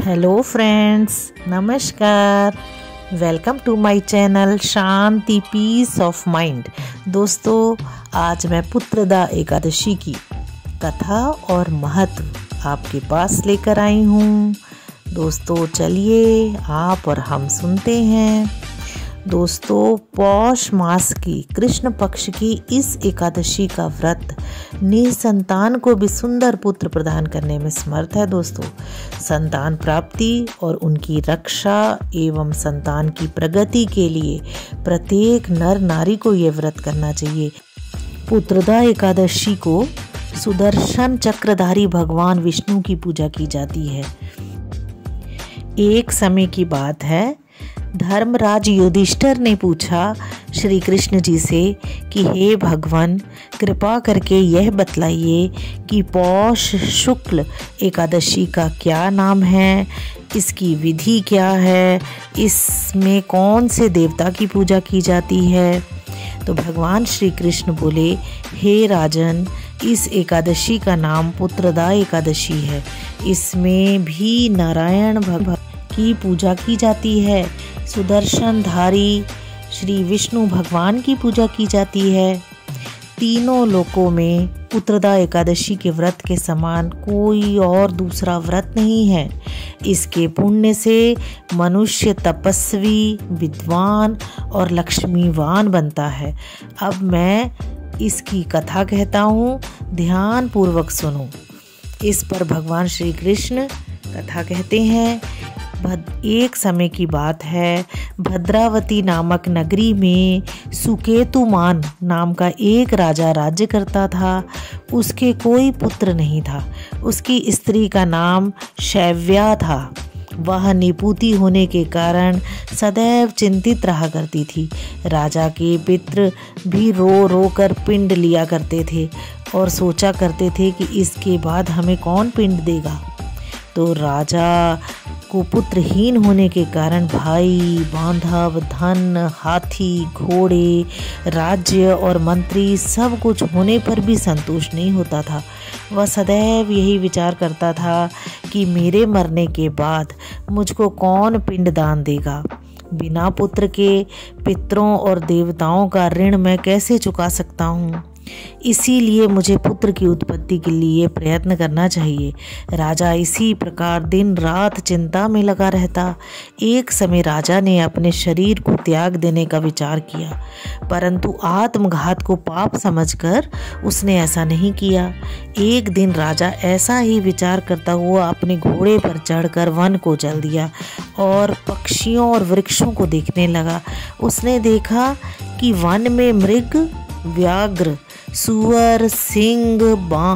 Hello friends, नमस्कार। Welcome to my channel Shanti peace of mind. दोस्तों, आज मैं पुत्रदा एकादशी की कथा और महत्व आपके पास लेकर आई हूँ। दोस्तों, चलिए आप और हम सुनते हैं। दोस्तों, पौष मास की कृष्ण पक्ष की इस एकादशी का व्रत निसंतान को भी सुंदर पुत्र प्रदान करने में समर्थ है। दोस्तों, संतान प्राप्ति और उनकी रक्षा एवं संतान की प्रगति के लिए प्रत्येक नर नारी को ये व्रत करना चाहिए। पुत्रदा एकादशी को सुदर्शन चक्रधारी भगवान विष्णु की पूजा की जाती है। एक समय की बात है, धर्मराज युधिष्ठिर ने पूछा श्री कृष्ण जी से कि हे भगवान, कृपा करके यह बतलाइए कि पौष शुक्ल एकादशी का क्या नाम है, इसकी विधि क्या है, इसमें कौन से देवता की पूजा की जाती है। तो भगवान श्री कृष्ण बोले, हे राजन, इस एकादशी का नाम पुत्रदा एकादशी है। इसमें भी नारायण भगवान की पूजा की जाती है, सुदर्शन धारी श्री विष्णु भगवान की पूजा की जाती है। तीनों लोकों में पुत्रदा एकादशी के व्रत के समान कोई और दूसरा व्रत नहीं है। इसके पुण्य से मनुष्य तपस्वी, विद्वान और लक्ष्मीवान बनता है। अब मैं इसकी कथा कहता हूँ, ध्यान पूर्वक सुनो। इस पर भगवान श्री कृष्ण कथा कहते हैं। एक समय की बात है, भद्रावती नामक नगरी में सुकेतुमान नाम का एक राजा राज्य करता था। उसके कोई पुत्र नहीं था। उसकी स्त्री का नाम शैव्या था। वह निपुती होने के कारण सदैव चिंतित रहा करती थी। राजा के पितृ भी रो रो कर पिंड लिया करते थे और सोचा करते थे कि इसके बाद हमें कौन पिंड देगा। तो राजा को पुत्रहीन होने के कारण भाई, बांधव, धन, हाथी, घोड़े, राज्य और मंत्री सब कुछ होने पर भी संतुष्ट नहीं होता था। वह सदैव यही विचार करता था कि मेरे मरने के बाद मुझको कौन पिंडदान देगा। बिना पुत्र के पितरों और देवताओं का ऋण मैं कैसे चुका सकता हूँ। इसीलिए मुझे पुत्र की उत्पत्ति के लिए प्रयत्न करना चाहिए। राजा इसी प्रकार दिन रात चिंता में लगा रहता। एक समय राजा ने अपने शरीर को त्याग देने का विचार किया, परंतु आत्मघात को पाप समझकर उसने ऐसा नहीं किया। एक दिन राजा ऐसा ही विचार करता हुआ अपने घोड़े पर चढ़कर वन को चल दिया और पक्षियों और वृक्षों को देखने लगा। उसने देखा कि वन में मृग, व्याघ्र, सुअर, सिंह,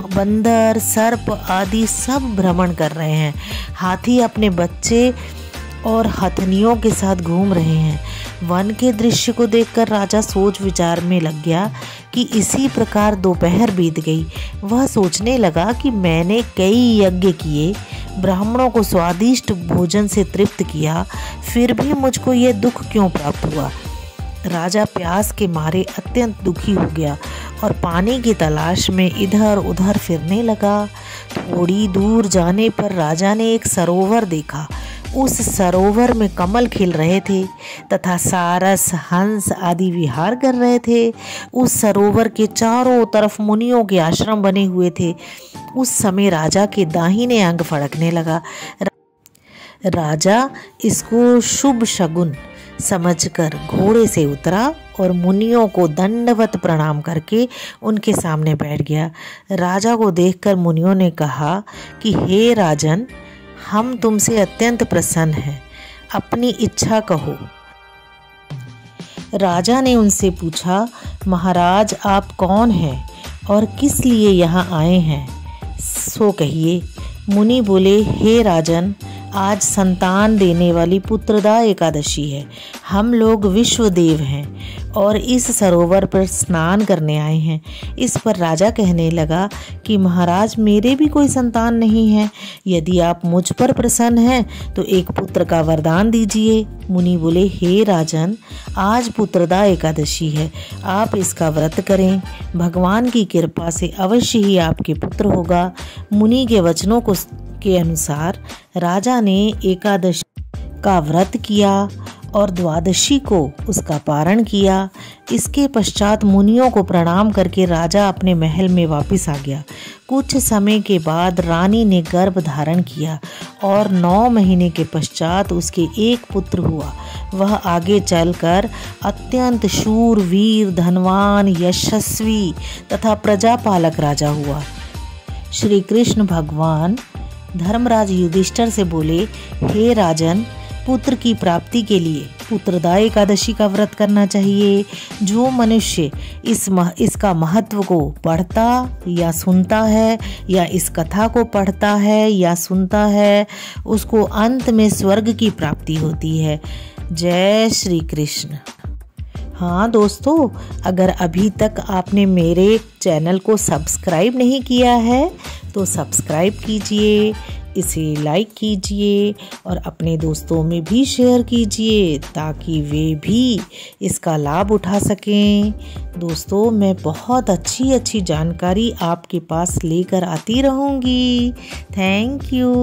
बंदर, सर्प आदि सब भ्रमण कर रहे हैं। हाथी अपने बच्चे और हथनियों के साथ घूम रहे हैं। वन के दृश्य को देखकर राजा सोच विचार में लग गया कि इसी प्रकार दोपहर बीत गई। वह सोचने लगा कि मैंने कई यज्ञ किए, ब्राह्मणों को स्वादिष्ट भोजन से तृप्त किया, फिर भी मुझको ये दुख क्यों प्राप्त हुआ। राजा प्यास के मारे अत्यंत दुखी हो गया और पानी की तलाश में इधर उधर फिरने लगा। थोड़ी दूर जाने पर राजा ने एक सरोवर देखा। उस सरोवर में कमल खिल रहे थे तथा सारस, हंस आदि विहार कर रहे थे। उस सरोवर के चारों तरफ मुनियों के आश्रम बने हुए थे। उस समय राजा के दाहिने अंग फड़कने लगा। राजा इसको शुभ शगुन समझकर घोड़े से उतरा और मुनियों को दंडवत प्रणाम करके उनके सामने बैठ गया। राजा को देखकर मुनियों ने कहा कि हे राजन, हम तुमसे अत्यंत प्रसन्न हैं, अपनी इच्छा कहो। राजा ने उनसे पूछा, महाराज आप कौन हैं और किस लिए यहाँ आए हैं, सो कहिए। मुनि बोले, हे राजन, आज संतान देने वाली पुत्रदा एकादशी है। हम लोग विश्वदेव हैं और इस सरोवर पर स्नान करने आए हैं। इस पर राजा कहने लगा कि महाराज, मेरे भी कोई संतान नहीं है। यदि आप मुझ पर प्रसन्न हैं तो एक पुत्र का वरदान दीजिए। मुनि बोले, हे राजन, आज पुत्रदा एकादशी है, आप इसका व्रत करें। भगवान की कृपा से अवश्य ही आपके पुत्र होगा। मुनि के वचनों के अनुसार राजा ने एकादशी का व्रत किया और द्वादशी को उसका पारण किया। इसके पश्चात मुनियों को प्रणाम करके राजा अपने महल में वापस आ गया। कुछ समय के बाद रानी ने गर्भ धारण किया और 9 महीने के पश्चात उसके एक पुत्र हुआ। वह आगे चलकर अत्यंत शूर, वीर, धनवान, यशस्वी तथा प्रजापालक राजा हुआ। श्री कृष्ण भगवान धर्मराज युधिष्ठिर से बोले, हे राजन, पुत्र की प्राप्ति के लिए पुत्रदा एकादशी का व्रत करना चाहिए। जो मनुष्य इसका महत्व को पढ़ता या सुनता है या इस कथा को पढ़ता है या सुनता है, उसको अंत में स्वर्ग की प्राप्ति होती है। जय श्री कृष्ण। हाँ दोस्तों, अगर अभी तक आपने मेरे चैनल को सब्सक्राइब नहीं किया है तो सब्सक्राइब कीजिए, इसे लाइक कीजिए और अपने दोस्तों में भी शेयर कीजिए ताकि वे भी इसका लाभ उठा सकें। दोस्तों, मैं बहुत अच्छी जानकारी आपके पास लेकर आती रहूँगी। Thank you.